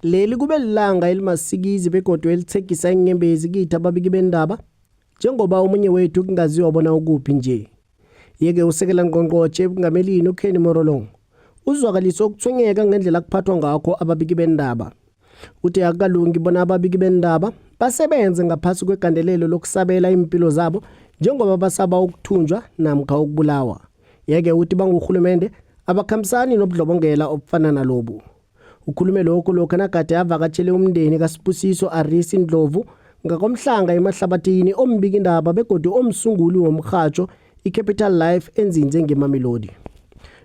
Leli kube lilanga elimasikizi begodwa elithekisa ingembezi kithi ababiki bendaba njengoba omunye wethu kungaziwa wabona ukuphi nje. Yeke usekela ngqongqotshe kungamelini uKenny Morolong uzwakalisa ukuthwenyeka ngendlela kuphathwa ngakho ababiki bendaba. Uthi akalungi bona ababiki bendaba basebenze ngaphasi kwegandelelo lokusabela impilo zabo njengoba basaba ukuthunjwa namkha ukubulawa. Yeke uthi banguhulumende abakhambisani nobudlobongela obufana nalobu. Ukhulume lokho lokho nagade avakatshele umndeni kaSibusiso Arisi Ndlovu ngakomhlanga emahlabathini ombiki indaba begodwa omsunguli womrhatsho iCapital Life enzinze ngeMamelodi.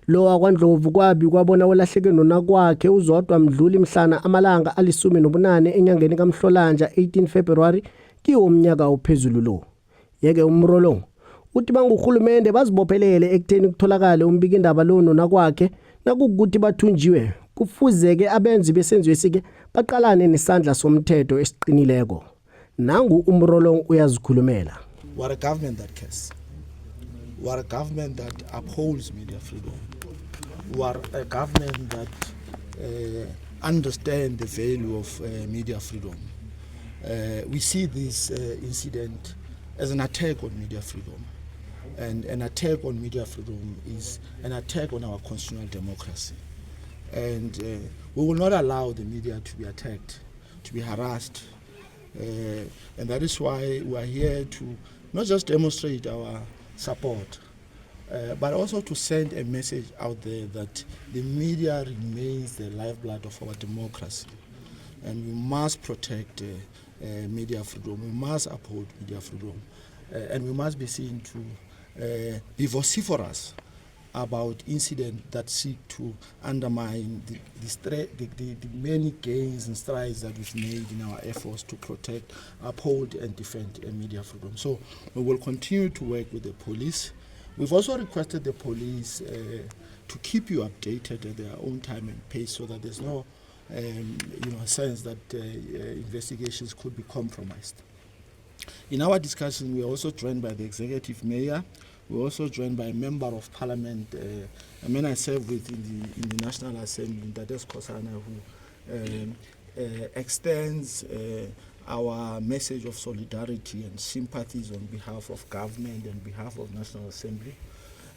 Lo akwaNdlovu kwabi kwabona olahleke nona kwakhe uzodwa mdluli mhlana amalanga alisumi nobunane enyangeni kaMhlolanja 18 February kiwo umnyaka ophezulu lo. Yeke uMorolong uthi banguhulumende bazibophelele ekutheni kutholakale umbiki indaba lo nona kwakhe nakukuthi bathunjiwe kufuzeke abenzi besenziwe sike baqalane nesandla somthetho esiqinileko. Nangu uMorolong uyazikhulumela. What a government that cares. What a government that upholds media freedom. What a government that understands the value of media freedom. We see this incident as an attack on media freedom. And an attack on media freedom is an attack on our constitutional democracy. And we will not allow the media to be attacked, to be harassed. And that is why we are here to not just demonstrate our support, but also to send a message out there that the media remains the lifeblood of our democracy. And we must protect media freedom, we must uphold media freedom, and we must be seen to be vociferous about incidents that seek to undermine the many gains and strides that we've made in our efforts to protect, uphold and defend media freedom. So we will continue to work with the police. We've also requested the police to keep you updated at their own time and pace so that there's no sense that investigations could be compromised. In our discussion, we are also joined by the executive mayor. We're also joined by a member of parliament, a man I serve with in the National Assembly, Ndades Kosana, who extends our message of solidarity and sympathies on behalf of government and behalf of National Assembly.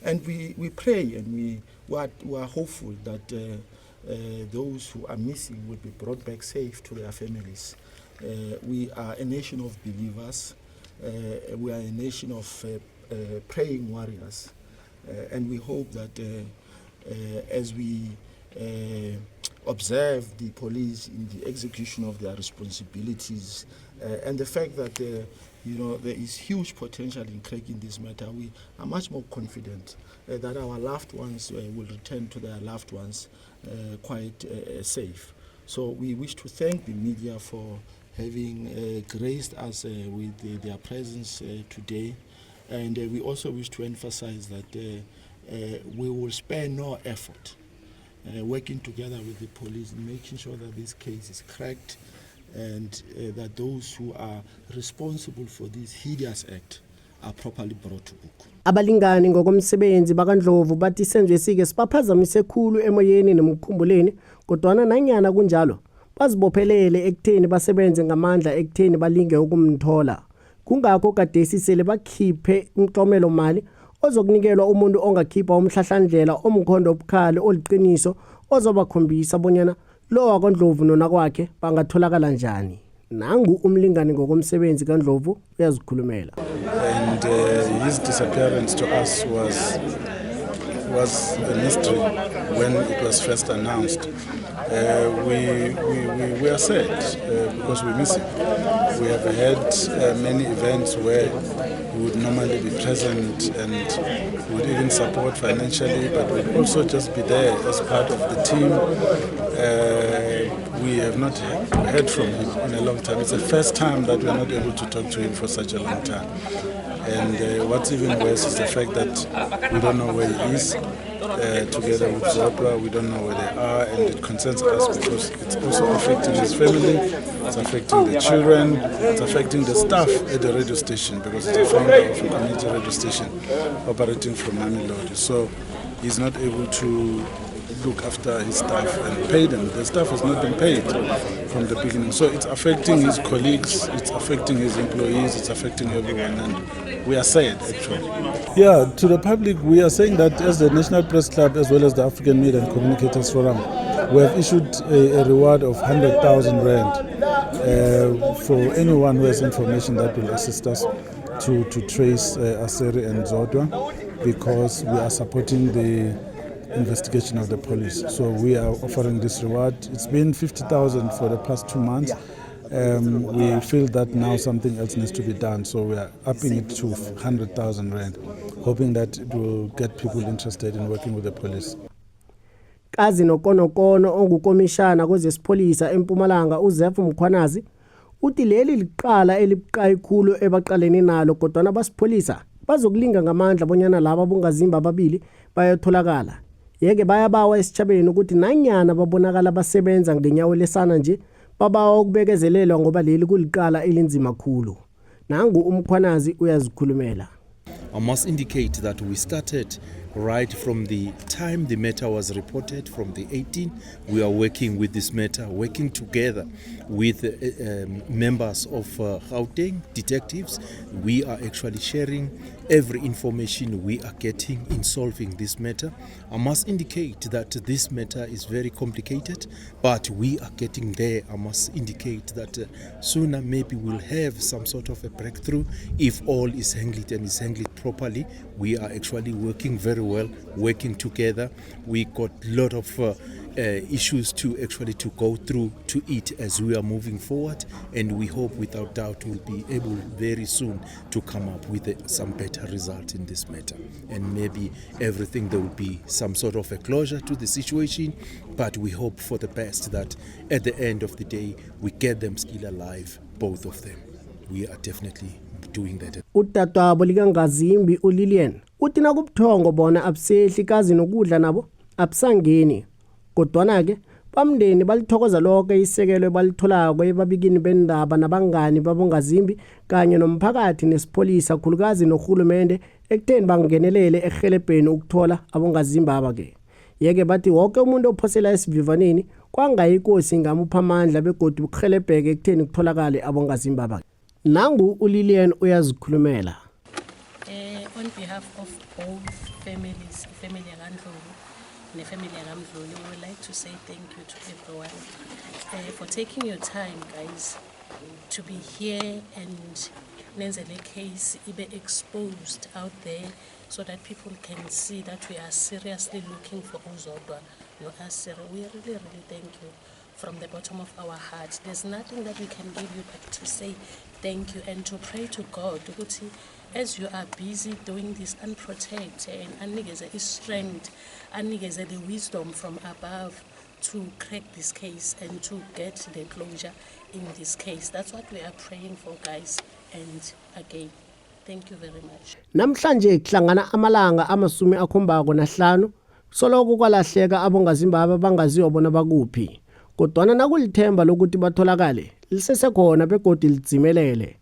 And we pray and we are hopeful that those who are missing will be brought back safe to their families. We are a nation of believers. We are a nation of praying warriors, and we hope that as we observe the police in the execution of their responsibilities and the fact that there is huge potential in cracking this matter, we are much more confident that our loved ones will return to their loved ones quite safe. So we wish to thank the media for having graced us with their presence today. And we also wish to emphasize that we will spare no effort working together with the police, making sure that this case is cracked and that those who are responsible for this hideous act are properly brought to book. Abalingani ngokomsebenzi bakaNdlovu bathi senziwe sike sibaphazamise khulu emoyeni nemkhumbuleni kodwa nanyana kunjalo bazibophelele ekutheni basebenze ngamandla ekutheni balinge ukumthola. Kungakho kadesi sele bakhiphe umhlomelo mali ozokunikelwa umuntu ongakhipha umhlahlandlela omkhondo obukhali oliqiniso ozobakhombisa bonyana lo akaNdlovu nona kwakhe bangatholakala njani. Nangu umlingani ngokomsebenzi kaNdlovu uyazikhulumela. And his disappearance to us was a mystery when it was first announced. We are sad because we miss him. We have had many events where we would normally be present and would even support financially, but we'd also just be there as part of the team. We have not heard from him in a long time. It's the first time that we are not able to talk to him for such a long time. And what's even worse is the fact that we don't know where he is. Together with Zodwa, we don't know where they are, and it concerns us because it's also affecting his family, it's affecting the children, it's affecting the staff at the radio station because it's a founder of a community radio station operating from Mamelodi. So he's not able to look after his staff and pay them. The staff has not been paid from the beginning. So it's affecting his colleagues, it's affecting his employees, it's affecting everyone, and we are sad actually. Yeah, to the public, we are saying that as the National Press Club as well as the African Media and Communicators Forum, we have issued a reward of 100,000 rand for anyone who has information that will assist us to trace Aseri and Zodwa, because we are supporting the investigation of the police. So we are offering this reward. It's been 50,000 for the past 2 months. We feel that now something else needs to be done, so we are upping it to 100,000 rand, hoping that it will get people interested in working with the police. Kazi nokonokono ongukomishana kwezesipholisa eMpumalanga uZef Mkhwanazi uthi leli liqala elibuqayi khulu ebaqaleni nalo, kodwa nabasipholisa bazokulinga ngamandla bonyana laba bongazimba ababili bayatholakala. Yeke bayabawa esichabeni ukuthi nanyana babonakala basebenza ngenyawo lesana nje babawa ukubekezelelwa ngoba leli kuliqala elinzima khulu. Nangu uMkhwanazi uyazikhulumela. I must indicate that we started right from the time the matter was reported, from the 18th. We are working with this matter, working together with members of Gauteng detectives. We are actually sharing every information we are getting in solving this matter. I must indicate that this matter is very complicated, but we are getting there. I must indicate that sooner maybe we'll have some sort of a breakthrough if all is handled and is handled properly. We are actually working very well, working together. We got a lot of issues to go through to it as we are moving forward, and we hope without doubt we'll be able very soon to come up with some better result in this matter, and maybe everything there will be some sort of a closure to the situation, but we hope for the best that at the end of the day we get them still alive, both of them. We are definitely doing that. Utatwabo likangazimbi uLillian uthi nakubuthongo bona abusehli kazi nokudla nabo abusangeni, kodwana ke bamndeni balithokoza lonke isekelo balitholako ebabikini bendaba nabangani babongazimbi kanye nomphakathi nesipholisa khulukazi nohulumende ekutheni bangenelele ehelebheni ukuthola abongazimbi abake. Yeke bathi wonke umuntu ophosela esivivaneni kwangayinkosi ngamupha amandla begodu ukuhelebheke ekutheni kutholakale abongazimbi abake. Nangu uLillian uyazikhulumela. On behalf of both families, the family yaKaNdlovu and the family yaKaMdluli, we would like to say thank you to everyone for taking your time, guys, to be here and Nenzele case be exposed out there so that people can see that we are seriously looking for Uzodwa no Aseri. We really thank you from the bottom of our hearts. There's nothing that we can give you but to say thank you and to pray to God ukuthi as you are busy doing this and protect and anikeze strength, anikeze the wisdom from above to crack this case and to get the closure in this case. That's what we are praying for, guys. And again, thank you very much. Namhlanje kuhlangana amalanga amasumi akhombako nahlanu soloko kwalahleka abongazimba bangaziwa bona bakuphi, kodwana nakulithemba lokuthi batholakale lisesekhona begodi lidzimelele.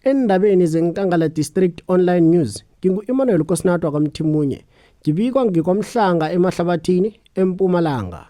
Endabeni zeNkangala District Online News, ngingu-Emmanuel Kosinato kwaMthimunye, ngibikwa ngikwamhlanga eMahlabathini eMpumalanga.